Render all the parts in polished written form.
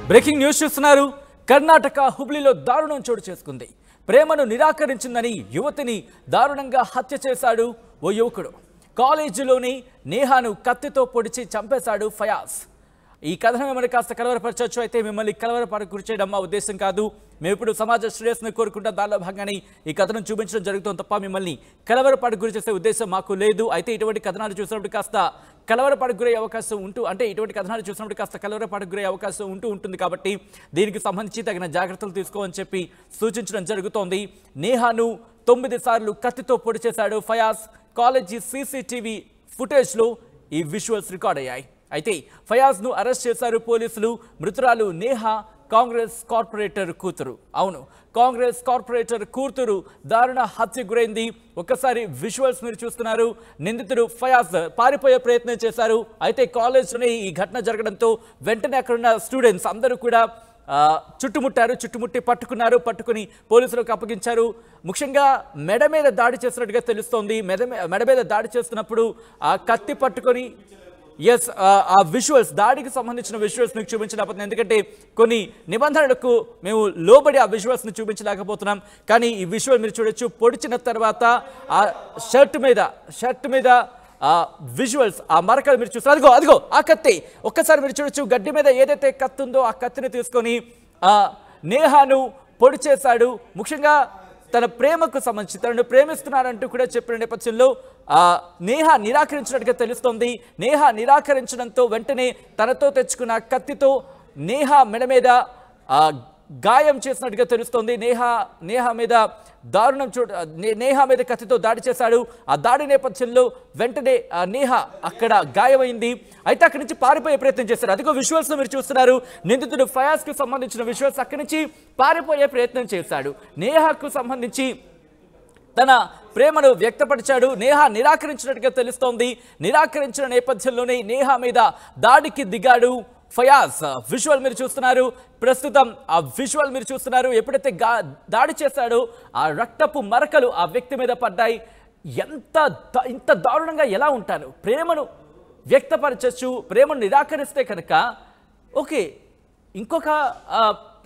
Breaking news చూస్తున్నారు. కర్ణాటక హుబ్లీలో దారుణం చోటు చేసుకుంది. ప్రేమను నిరాకరించిందని యువతిని దారుణంగా హత్య చేశాడు ఓ యువకుడు. కాలేజీలోని నేహాను కత్తితో పొడిచి చంపేశాడు ఫయాజ్. ఈ కథను మిమ్మల్ని కాస్త కలవరపరచవచ్చు. అయితే మిమ్మల్ని కలవరపరకు గురి చేయడం మా ఉద్దేశం కాదు. మేము ఇప్పుడు సమాజ శ్రేయస్సును కోరుకుంటాం. దానిలో భాగంగానే ఈ కథను చూపించడం జరుగుతుంది తప్ప మిమ్మల్ని కలవరపాటుకు గురి చేసే ఉద్దేశం మాకు లేదు. అయితే ఇటువంటి కథనాలు చూసినప్పుడు కాస్త కలవరపాటుకు గురయ్యే అవకాశం ఇటువంటి కథనాలు చూసినప్పుడు కాస్త కలవరపాటుకు గురయ్యే అవకాశం ఉంటుంది. కాబట్టి దీనికి సంబంధించి తగిన జాగ్రత్తలు తీసుకోమని చెప్పి సూచించడం జరుగుతోంది. నేహాను 9 సార్లు కత్తితో పొడి చేశాడు ఫయాజ్. కాలేజీ సీసీటీవీ ఫుటేజ్లో ఈ విజువల్స్ రికార్డ్ అయ్యాయి. అయితే ఫయాజ్ను అరెస్ట్ చేశారు పోలీసులు. మృతురాలు నేహా కాంగ్రెస్ కార్పొరేటర్ కూతురు. అవును, కాంగ్రెస్ కార్పొరేటర్ కూతురు దారుణ హత్య గురైంది. ఒక్కసారి విజువల్స్ మీరు చూస్తున్నారు. నిందితుడు ఫయాజ్ పారిపోయే ప్రయత్నం చేశారు. అయితే కాలేజ్లోనే ఈ ఘటన జరగడంతో వెంటనే అక్కడున్న స్టూడెంట్స్ అందరూ కూడా చుట్టుముట్టి పట్టుకుని పోలీసులకు అప్పగించారు. ముఖ్యంగా మెడ మీద దాడి చేసినట్టుగా తెలుస్తోంది. మెడ మీద దాడి చేస్తున్నప్పుడు ఆ కత్తి పట్టుకొని ఆ విజువల్స్, దాడికి సంబంధించిన విజువల్స్ మీకు చూపించలేకపోతున్నాం. ఎందుకంటే కొన్ని నిబంధనలకు మేము లోబడి ఆ విజువల్స్ని చూపించలేకపోతున్నాం. కానీ ఈ విజువల్ మీరు చూడొచ్చు. పొడిచిన తర్వాత ఆ షర్ట్ మీద విజువల్స్, ఆ మరకలు మీరు చూస్తారు. అదిగో ఆ కత్తి ఒక్కసారి మీరు చూడొచ్చు. గడ్డి మీద ఏదైతే కత్తి ఉందో ఆ కత్తిని తీసుకొని నేహాను పొడి చేశాడు. ముఖ్యంగా తన ప్రేమకు సంబంధించి తనను ప్రేమిస్తున్నానంటూ కూడా చెప్పిన నేపథ్యంలో నేహా నిరాకరించినట్టుగా తెలుస్తోంది. నేహా నిరాకరించడంతో వెంటనే తనతో తెచ్చుకున్న కత్తితో నేహా మెడ మీద గాయం చేసినట్టుగా తెలుస్తోంది. నేహా మీద కత్తితో దాడి చేశాడు. ఆ దాడి నేపథ్యంలో వెంటనే నేహా అక్కడ గాయమైంది. అయితే అక్కడి నుంచి పారిపోయే ప్రయత్నం చేశారు. అదిగో విజువల్స్ మీరు చూస్తున్నారు. నిందితుడు ఫయాజ్కి సంబంధించిన విజువల్స్. అక్కడి నుంచి పారిపోయే ప్రయత్నం చేశాడు. నేహాకు సంబంధించి తన ప్రేమను వ్యక్తపరిచాడు. నేహా నిరాకరించినట్టుగా తెలుస్తోంది. నిరాకరించిన నేపథ్యంలోనే నేహా మీద దాడికి దిగాడు ఫయాజ్. విజువల్ మీరు చూస్తున్నారు. ప్రస్తుతం ఆ విజువల్ మీరు చూస్తున్నారు. ఎప్పుడైతే దాడి చేశాడో ఆ రక్తపు మరకలు ఆ వ్యక్తి మీద పడ్డాయి. ఇంత దారుణంగా ఎలా ఉంటారు? ప్రేమను వ్యక్తపరచచ్చు, ప్రేమను నిరాకరిస్తే కనుక ఓకే, ఇంకొక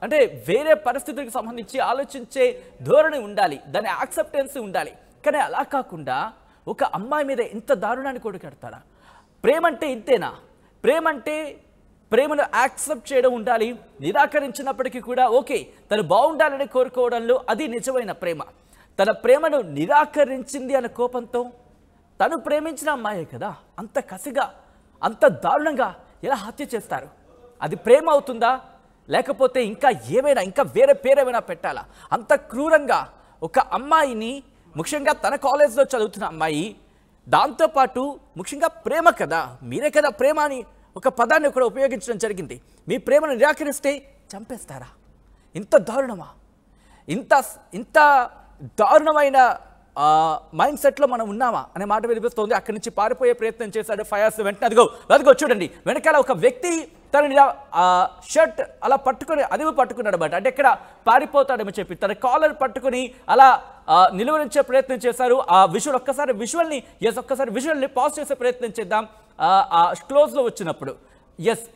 అంటే వేరే పరిస్థితులకు సంబంధించి ఆలోచించే ధోరణి ఉండాలి, దాని యాక్సెప్టెన్స్ ఉండాలి. కానీ అలా కాకుండా ఒక అమ్మాయి మీద ఇంత దారుణాన్ని కొడుకెడతాడా? ప్రేమంటే ఇంతేనా? ప్రేమను యాక్సెప్ట్ చేయడం ఉండాలి. నిరాకరించినప్పటికీ కూడా ఓకే, తను బాగుండాలని కోరుకోవడంలో అది నిజమైన ప్రేమ. తన ప్రేమను నిరాకరించింది అనే కోపంతో తను ప్రేమించిన అమ్మాయే కదా, అంత కసిగా అంత దారుణంగా ఎలా హత్య చేస్తారు? అది ప్రేమ అవుతుందా? లేకపోతే ఇంకా వేరే పేరేమైనా పెట్టాలా? అంత క్రూరంగా ఒక అమ్మాయిని, ముఖ్యంగా తన కాలేజ్లో చదువుతున్న అమ్మాయి, దాంతోపాటు ముఖ్యంగా ప్రేమ కదా, మీరే కదా ప్రేమ అని ఒక పదాన్ని కూడా ఉపయోగించడం జరిగింది. మీ ప్రేమను నిరాకరిస్తే చంపేస్తారా? ఇంత దారుణమా? ఇంత దారుణమైన మైండ్ సెట్లో మనం ఉన్నామా అనే మాట వినిపిస్తోంది. అక్కడి నుంచి పారిపోయే ప్రయత్నం చేశాడు ఫయాజ్. వెంటనే అదిగో చూడండి, వెనకాల ఒక వ్యక్తి తనని షర్ట్ అలా పట్టుకున్నాడు అన్నమాట. అంటే ఎక్కడ పారిపోతాడేమో చెప్పి తన కాలర్ పట్టుకుని అలా నిలువరించే ప్రయత్నం చేశారు. ఆ ఒక్కసారి విజువల్ని పాజ్ చేసే ప్రయత్నం చేద్దాం. క్లోజ్లో వచ్చినప్పుడు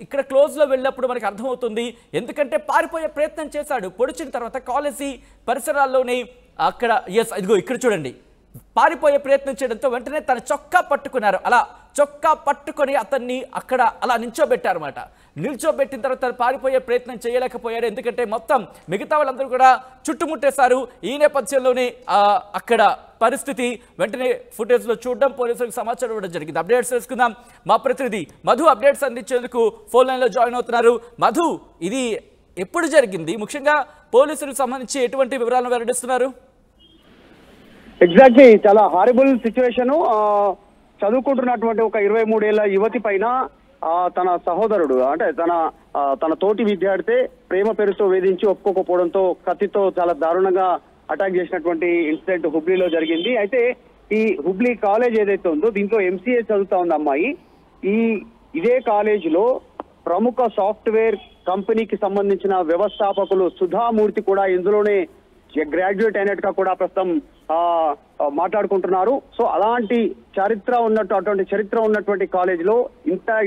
ఇక్కడ క్లోజ్లో వెళ్ళినప్పుడు మనకు అర్థమవుతుంది. ఎందుకంటే పారిపోయే ప్రయత్నం చేశాడు. పొడిచిన తర్వాత కాలేజీ పరిసరాల్లోనే అక్కడ ఇక్కడ చూడండి, పారిపోయే ప్రయత్నం చేయడంతో వెంటనే తన చొక్కా పట్టుకున్నారు. అలా చొక్కా పట్టుకొని అతన్ని అక్కడ అలా నిల్చోబెట్టారన్నమాట. నిల్చోబెట్టిన తర్వాత తను పారిపోయే ప్రయత్నం చేయలేకపోయాడు. ఎందుకంటే మొత్తం మిగతా వాళ్ళందరూ కూడా చుట్టుముట్టేశారు. ఈ నేపథ్యంలోనే అక్కడ పరిస్థితి వెంటనే ఫుటేజ్లో చూడడం, పోలీసులకు సమాచారం ఇవ్వడం జరిగింది. అప్డేట్స్ తెలుసుకుందాం. మా ప్రతినిధి మధు అప్డేట్స్ అందించేందుకు ఫోన్ లైన్లో జాయిన్ అవుతున్నారు. మధు, ఇది ఎప్పుడు జరిగింది? ముఖ్యంగా పోలీసులకు సంబంధించి ఎటువంటి వివరాలను వెల్లడిస్తున్నారు? ఎగ్జాక్ట్లీ, చాలా హారిబుల్ సిచ్యువేషన్. చదువుకుంటున్నటువంటి ఒక 23 ఏళ్ల యువతి పైన తన సహోదరుడు, అంటే తన తోటి విద్యార్థి ప్రేమ పేరుతో వేధించి ఒప్పుకోకపోవడంతో కత్తితో చాలా దారుణంగా అటాక్ చేసినటువంటి ఇన్సిడెంట్ హుబ్లీలో జరిగింది. అయితే ఈ హుబ్లీ కాలేజ్ ఏదైతే ఉందో దీంట్లో MCA చదువుతా ఉంది అమ్మాయి. ఇదే కాలేజీలో ప్రముఖ సాఫ్ట్వేర్ కంపెనీకి సంబంధించిన వ్యవస్థాపకులు సుధామూర్తి కూడా ఇందులోనే గ్రాడ్యుయేట్ అయినట్టుగా కూడా ప్రస్తుతం మాట్లాడుకుంటున్నారు. సో అలాంటి చరిత్ర ఉన్నటువంటి కాలేజీలో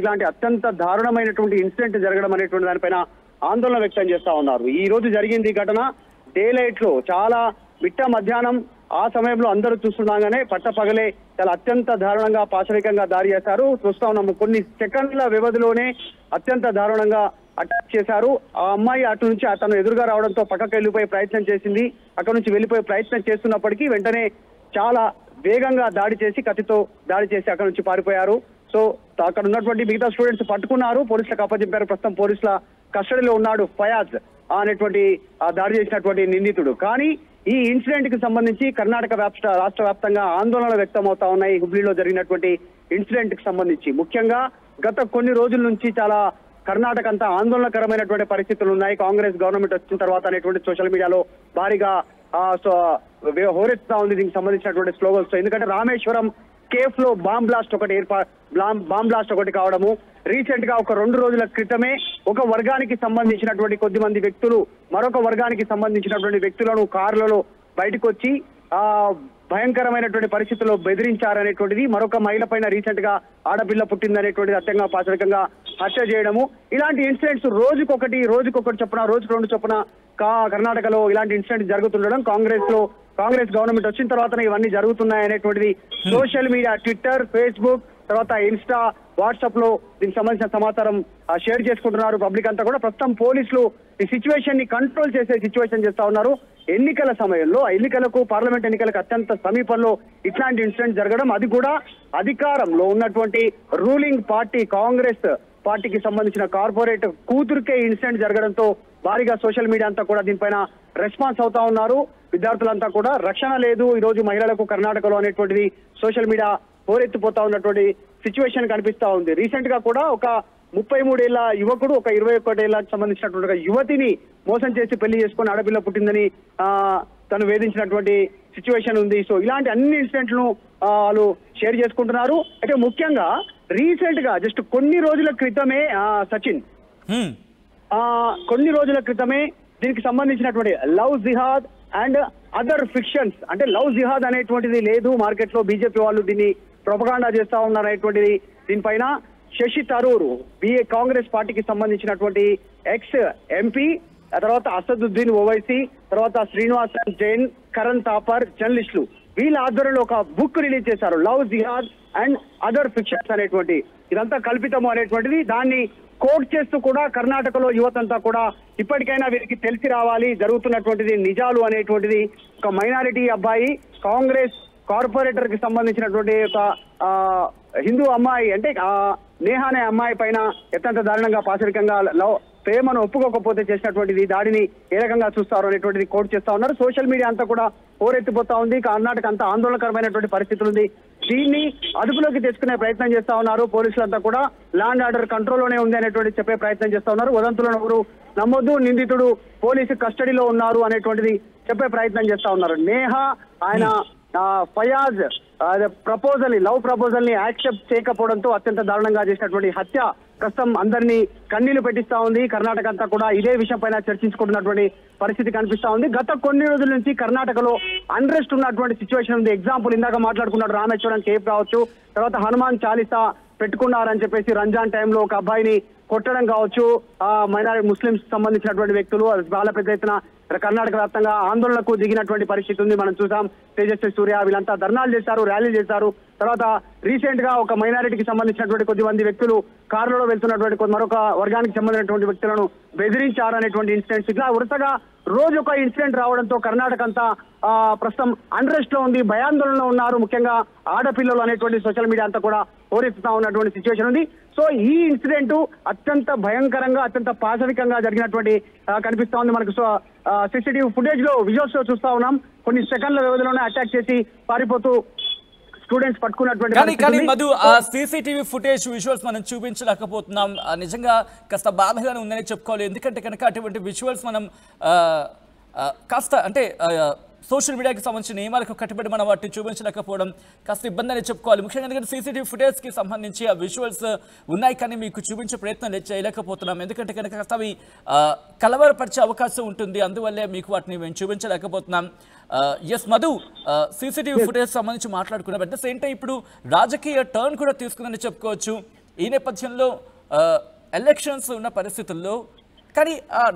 ఇలాంటి అత్యంత దారుణమైనటువంటి ఇన్సిడెంట్ జరగడం అనేటువంటి దానిపైన ఆందోళన వ్యక్తం చేస్తా ఉన్నారు. ఈ రోజు జరిగింది ఘటన డే లైట్ లో, చాలా మిట్ట మధ్యాహ్నం ఆ సమయంలో అందరూ చూస్తుండగానే పట్టపగలే చాలా అత్యంత దారుణంగా పాశవికంగా దాడి చేశారు. చూస్తా ఉన్నాము, కొన్ని సెకండ్ల వ్యవధిలోనే అత్యంత దారుణంగా అటాక్ చేశారు. ఆ అమ్మాయి అటు నుంచి అతను ఎదురుగా రావడంతో పక్కకు వెళ్ళిపోయే ప్రయత్నం చేసింది. అక్కడ నుంచి వెళ్ళిపోయే ప్రయత్నం చేస్తున్నప్పటికీ వెంటనే చాలా వేగంగా దాడి చేసి, కత్తితో దాడి చేసి అక్కడ నుంచి పారిపోయారు. సో అక్కడ ఉన్నటువంటి మిగతా స్టూడెంట్స్ పట్టుకున్నారు, పోలీసులకు అప్పచెప్పారు. ప్రస్తుతం పోలీసుల కస్టడీలో ఉన్నాడు ఫయాజ్ అనేటువంటి దాడి చేసినటువంటి నిందితుడు. కానీ ఈ ఇన్సిడెంట్ కి సంబంధించి కర్ణాటక రాష్ట్ర వ్యాప్తంగా ఆందోళనలు వ్యక్తం అవుతా ఉన్నాయి. హుబ్లీలో జరిగినటువంటి ఇన్సిడెంట్ కి సంబంధించి ముఖ్యంగా గత కొన్ని రోజుల నుంచి చాలా కర్ణాటక అంతా ఆందోళనకరమైనటువంటి పరిస్థితులు ఉన్నాయి. కాంగ్రెస్ గవర్నమెంట్ వచ్చిన తర్వాత అనేటువంటి సోషల్ మీడియాలో భారీగా హోరెత్తుతా ఉంది దీనికి సంబంధించినటువంటి స్లోగన్స్. ఎందుకంటే రామేశ్వరం కేఫ్ లో బాంబ్ బ్లాస్ట్ ఒకటి కావడము, రీసెంట్ గా ఒక 2 రోజుల క్రితమే ఒక వర్గానికి సంబంధించినటువంటి కొద్దిమంది వ్యక్తులు మరొక వర్గానికి సంబంధించినటువంటి వ్యక్తులను కార్లలో బయటకు వచ్చి భయంకరమైనటువంటి పరిస్థితుల్లో బెదిరించారనేటువంటిది, మరొక మహిళ పైన రీసెంట్ గా ఆడపిల్ల పుట్టిందనేటువంటిది అత్యంత పాశవికంగా హత్య చేయడము, ఇలాంటి ఇన్సిడెంట్స్ రోజుకొకటి చొప్పున, రోజుకు 2 చొప్పున కర్ణాటకలో ఇలాంటి ఇన్సిడెంట్స్ జరుగుతుండడం, కాంగ్రెస్ గవర్నమెంట్ వచ్చిన తర్వాత ఇవన్నీ జరుగుతున్నాయి అనేటువంటిది సోషల్ మీడియా, ట్విట్టర్, ఫేస్బుక్, తర్వాత ఇన్స్టా, వాట్సాప్ లో దీనికి సంబంధించిన సమాచారం షేర్ చేసుకుంటున్నారు పబ్లిక్ అంతా కూడా. ప్రస్తుతం పోలీసులు ఈ సిచ్యువేషన్ ని కంట్రోల్ చేసే సిచ్యువేషన్ చేస్తా ఉన్నారు. ఎన్నికల సమయంలో, పార్లమెంట్ ఎన్నికలకు అత్యంత సమీపంలో ఇట్లాంటి ఇన్సిడెంట్ జరగడం, అది కూడా అధికారంలో ఉన్నటువంటి రూలింగ్ పార్టీ కాంగ్రెస్ పార్టీకి సంబంధించిన కార్పొరేట్ కూతురికే ఇన్సిడెంట్ జరగడంతో భారీగా సోషల్ మీడియా అంతా కూడా దీనిపైన రెస్పాన్స్ అవుతా ఉన్నారు. విద్యార్థులంతా కూడా రక్షణ లేదు ఈ రోజు మహిళలకు కర్ణాటకలో అనేటువంటిది సోషల్ మీడియా హోరెత్తిపోతా ఉన్నటువంటి సిచ్యువేషన్ కనిపిస్తా ఉంది. రీసెంట్ గా కూడా ఒక 33 ఏళ్ల యువకుడు ఒక 21 ఏళ్లకు సంబంధించినటువంటి యువతిని మోసం చేసి పెళ్లి చేసుకుని ఆడపిల్ల పుట్టిందని తను వేధించినటువంటి సిచ్యువేషన్ ఉంది. సో ఇలాంటి అన్ని ఇన్సిడెంట్లను వాళ్ళు షేర్ చేసుకుంటున్నారు. అయితే ముఖ్యంగా రీసెంట్ గా జస్ట్ కొన్ని రోజుల క్రితమే సచిన్ దీనికి సంబంధించినటువంటి love jihad and other fictions, అంటే లవ్ జిహాద్ అనేటువంటిది లేదు మార్కెట్ లో, బీజేపీ వాళ్ళు దీన్ని ప్రొపగాండా చేస్తా ఉన్నారు అనేటువంటిది. దీనిపైన శశి థరూర్ కాంగ్రెస్ పార్టీకి సంబంధించినటువంటి ఎక్స్ ఎంపీ, ఆ తర్వాత అసదుద్దీన్ ఓవైసీ, తర్వాత శ్రీనివాస్ జైన్, కరణ్ థాపర్ జర్నలిస్టులు వీళ్ళ ఆధ్వర్యంలో ఒక బుక్ రిలీజ్ చేశారు, love jihad and other fictions అనేటువంటి. ఇదంతా కల్పితము అనేటువంటిది, దాన్ని కోట్ చేస్తూ కూడా కర్ణాటకలో యువతంతా కూడా ఇప్పటికైనా వీరికి తెలిసి రావాలి జరుగుతున్నటువంటిది నిజాలు అనేటువంటిది. ఒక మైనారిటీ అబ్బాయి కాంగ్రెస్ కార్పొరేటర్ కి సంబంధించినటువంటి ఒక హిందూ అమ్మాయి, అంటే నేహా అనే అమ్మాయి పైన అత్యంత దారుణంగా పాశవికంగా ప్రేమను ఒప్పుకోకపోతే చేసినటువంటిది దాడిని ఏ రకంగా చూస్తారు అనేటువంటిది కోట్ చేస్తా ఉన్నారు. సోషల్ మీడియా అంతా కూడా హోరెత్తిపోతా ఉంది. కర్ణాటక అంతా ఆందోళనకరమైనటువంటి పరిస్థితులు ఉంది. దీన్ని అదుపులోకి తెచ్చుకునే ప్రయత్నం చేస్తా ఉన్నారు. పోలీసులంతా కూడా ల్యాండ్ ఆర్డర్ కంట్రోల్లోనే ఉంది అనేటువంటి చెప్పే ప్రయత్నం చేస్తా ఉన్నారు. వదంతులను ఎవరు నమ్మొద్దు, నిందితుడు పోలీసు కస్టడీలో ఉన్నారు అనేటువంటిది చెప్పే ప్రయత్నం చేస్తా ఉన్నారు. నేహా ఆయన ఫయాజ్ లవ్ ప్రపోజల్ ని యాక్సెప్ట్ చేయకపోవడంతో అత్యంత దారుణంగా చేసినటువంటి హత్య ప్రస్తుతం అందరినీ కన్నీళ్లు పెట్టిస్తా ఉంది. కర్ణాటక అంతా కూడా ఇదే విషయం పైన చర్చించుకుంటున్నటువంటి పరిస్థితి కనిపిస్తా ఉంది. గత కొన్ని రోజుల నుంచి కర్ణాటకలో అన్రెస్ట్ ఉన్నటువంటి సిచ్యువేషన్ ఉంది. ఎగ్జాంపుల్ ఇందాక మాట్లాడుకున్నాడు రామేశ్వరం కేఫ్ కావచ్చు, తర్వాత హనుమాన్ చాలీసా పెట్టుకున్నారని చెప్పేసి రంజాన్ టైంలో ఒక అబ్బాయిని కొట్టడం కావచ్చు, మైనారిటీ ముస్లింస్ సంబంధించినటువంటి వ్యక్తులు చాలా పెద్ద ఎత్తున కర్ణాటక వ్యాప్తంగా ఆందోళనకు దిగినటువంటి పరిస్థితి ఉంది. మనం చూసాం తేజస్వి సూర్య వీళ్ళంతా ధర్నాలు చేశారు, ర్యాలీలు చేశారు. తర్వాత రీసెంట్ గా ఒక మైనారిటీకి సంబంధించినటువంటి కొద్దిమంది వ్యక్తులు కారులో వెళ్తున్నటువంటి మరొక వర్గానికి సంబంధించినటువంటి వ్యక్తులను బెదిరించారనేటువంటి ఇన్సిడెంట్స్, ఇట్లా వరుసగా రోజు ఒక ఇన్సిడెంట్ రావడంతో కర్ణాటక అంతా ప్రస్తుతం అన్రెస్ట్ లో ఉంది, భయాందోళనలో ఉన్నారు. ముఖ్యంగా ఆడపిల్లలు అనేటువంటి సోషల్ మీడియా అంతా కూడా హోరెత్తుతా ఉన్నటువంటి సిచ్యువేషన్ ఉంది. సో ఈ ఇన్సిడెంట్ అత్యంత భయంకరంగా, అత్యంత పాశవికంగా జరిగినటువంటి కనిపిస్తా ఉంది. మనకు సిసిటివి ఫుటేజ్ లో విజువల్స్ లో చూస్తా ఉన్నాం. కొన్ని సెకండ్ల వ్యవధిలోనే అటాక్ చేసి పారిపోతూ స్టూడెంట్స్ పట్టుకున్నటువంటి. కానీ మధు, ఆ సీసీటీవీ ఫుటేజ్ విజువల్స్ మనం చూపించలేకపోతున్నాం. నిజంగా కాస్త బాధగానే ఉందని చెప్పుకోవాలి. ఎందుకంటే కనుక అటువంటి విజువల్స్ మనం కాస్త అంటే సోషల్ మీడియాకి సంబంధించిన నియమాలకు కట్టుబడి మనం వాటిని చూపించలేకపోవడం కాస్త ఇబ్బంది అని చెప్పుకోవాలి. ముఖ్యంగా ఎందుకంటే సీసీటీవీ ఫుటేజ్కి సంబంధించి ఆ విజువల్స్ ఉన్నాయి, కానీ మీకు చూపించే ప్రయత్నం చేయలేకపోతున్నాం. ఎందుకంటే కనుక కాస్త అవి కలవరపరిచే అవకాశం ఉంటుంది, అందువల్లే మీకు వాటిని మేము చూపించలేకపోతున్నాం. ఎస్ మధు, సీసీటీవీ ఫుటేజ్ సంబంధించి మాట్లాడుకున్నాం. అట్ ద సేమ్ టైం ఇప్పుడు రాజకీయ టర్న్ కూడా తీసుకుందని చెప్పుకోవచ్చు. ఈ నేపథ్యంలో ఎలక్షన్స్ ఉన్న పరిస్థితుల్లో కానీ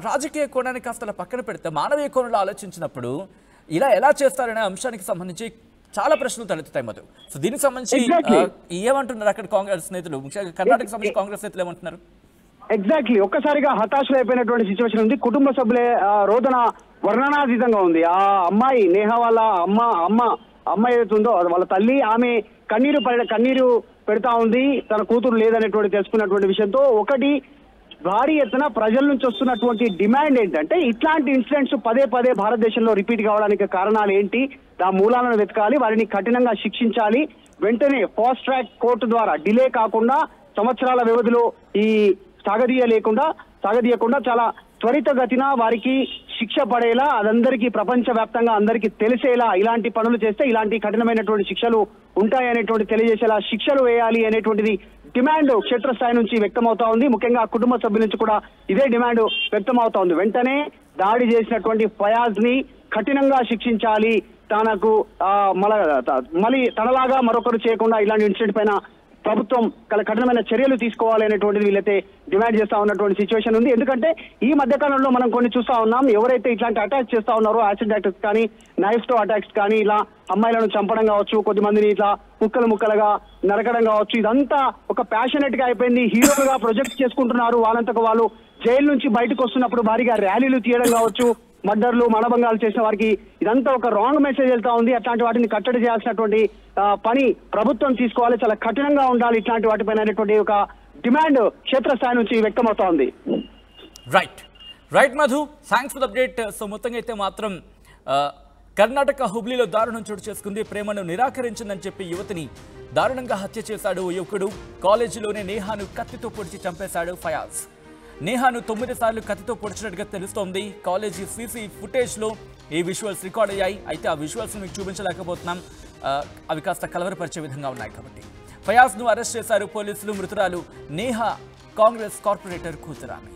రాజకీయ కోణాన్ని కాస్త అలా పక్కన పెడితే మానవీయ కోణంలో ఆలోచించినప్పుడు ఇలా ఎలా చేస్తారనే అంశానికి సంబంధించి చాలా ప్రశ్నలు తలెత్తుతాయి మధు. సో దీనికి సంబంధించి ఏమంటున్నారు అక్కడ కాంగ్రెస్ నేతలు, ముఖ్యంగా కర్ణాటక సంబంధించి కాంగ్రెస్ నేతలు ఏమంటున్నారు? ఎగ్జాక్ట్లీ ఒక్కసారిగా హతాశులైపోయినటువంటి సిచ్యువేషన్ ఉంది. కుటుంబ సభ్యులే రోదన వర్ణనాతీతంగా ఉంది. ఆ అమ్మాయి నేహ వాళ్ళ అమ్మ ఏదైతుందో వాళ్ళ తల్లి, ఆమె కన్నీరు పెడతా ఉంది. తన కూతురు లేదనేటువంటి తెలుసుకున్నటువంటి విషయంతో ఒకటి భారీ ఎత్తున ప్రజల నుంచి వస్తున్నటువంటి డిమాండ్ ఏంటంటే ఇట్లాంటి ఇన్సిడెంట్స్ పదే పదే భారతదేశంలో రిపీట్ కావడానికి కారణాలు ఏంటి, ఆ మూలాలను వెతకాలి, వారిని కఠినంగా శిక్షించాలి, వెంటనే ఫాస్ట్ ట్రాక్ కోర్టు ద్వారా డిలే కాకుండా సంవత్సరాల వ్యవధిలో ఈ సాగదీయకుండా చాలా త్వరితగతిన వారికి శిక్ష పడేలా, అదందరికీ ప్రపంచవ్యాప్తంగా అందరికీ తెలిసేలా ఇలాంటి పనులు చేస్తే ఇలాంటి కఠినమైనటువంటి శిక్షలు ఉంటాయనేటువంటి తెలియజేసేలా శిక్షలు వేయాలి అనేటువంటిది డిమాండ్ క్షేత్రస్థాయి నుంచి వ్యక్తమవుతా ఉంది. ముఖ్యంగా కుటుంబ సభ్యుల నుంచి కూడా ఇదే డిమాండ్ వ్యక్తమవుతా ఉంది. వెంటనే దాడి చేసినటువంటి ఫయాజ్ ని కఠినంగా శిక్షించాలి, తనకు మళ్ళీ తనలాగా మరొకరు చేయకుండా ఇలాంటి ఇన్సిడెంట్ పైన ప్రభుత్వం కఠినమైన చర్యలు తీసుకోవాలి అనేటువంటిది వీళ్ళైతే డిమాండ్ చేస్తా ఉన్నటువంటి సిచ్యువేషన్ ఉంది. ఎందుకంటే ఈ మధ్య కాలంలో మనం కొన్ని చూస్తా ఉన్నాం, ఎవరైతే ఇట్లాంటి అటాక్స్ చేస్తా ఉన్నారో యాసిడ్ అటాక్స్ కానీ నైఫ్ తో అటాక్స్ కానీ ఇలా అమ్మాయిలను చంపడం కావచ్చు, కొద్దిమందిని ఇట్లా ముక్కలుగా నరకడం కావచ్చు, ఇదంతా ఒక ప్యాషనెట్ గా అయిపోయింది. హీరోలుగా ప్రొజెక్ట్ చేసుకుంటున్నారు. వాళ్ళంతకు వాళ్ళు జైలు నుంచి బయటకు వస్తున్నప్పుడు భారీగా ర్యాలీలు తీయడం కావచ్చు, మర్డర్లు మానభంగాలు చేసిన వారికి ఇదంతా ఒక రాంగ్ మెసేజ్ వెళ్తా ఉంది. అట్లాంటి వాటిని కట్టడి చేయాల్సినటువంటి పని ప్రభుత్వం తీసుకోవాలి, చాలా కఠినంగా ఉండాలి ఇట్లాంటి వాటిపైన అనేటువంటి ఒక డిమాండ్ క్షేత్రస్థాయి నుంచి వ్యక్తమవుతా ఉంది. Right Madhu, thanks for the update. So మొత్తంగా అయితే మాత్రం కర్ణాటక హుబ్లీలో దారుణం చోటు చేసుకుంది. ప్రేమను నిరాకరించిందని చెప్పి యువతిని దారుణంగా హత్య చేశాడు ఓ యువకుడు. కాలేజీలోనే నేహాను కత్తితో పొడిచి చంపేశాడు ఫయాజ్. నేహాను 9 సార్లు కత్తితో పొడిచినట్టుగా తెలుస్తోంది. కాలేజీ సీసీ ఫుటేజ్లో ఈ విజువల్స్ రికార్డ్ అయ్యాయి. అయితే ఆ విజువల్స్ మీకు చూపించలేకపోతున్నాం, అవి కాస్త కలవరపరిచే విధంగా ఉన్నాయి కాబట్టి. ఫయాజ్ను అరెస్ట్ చేశారు పోలీసులు. మృతురాలు నేహా కాంగ్రెస్ కార్పొరేటర్ కూతురామె.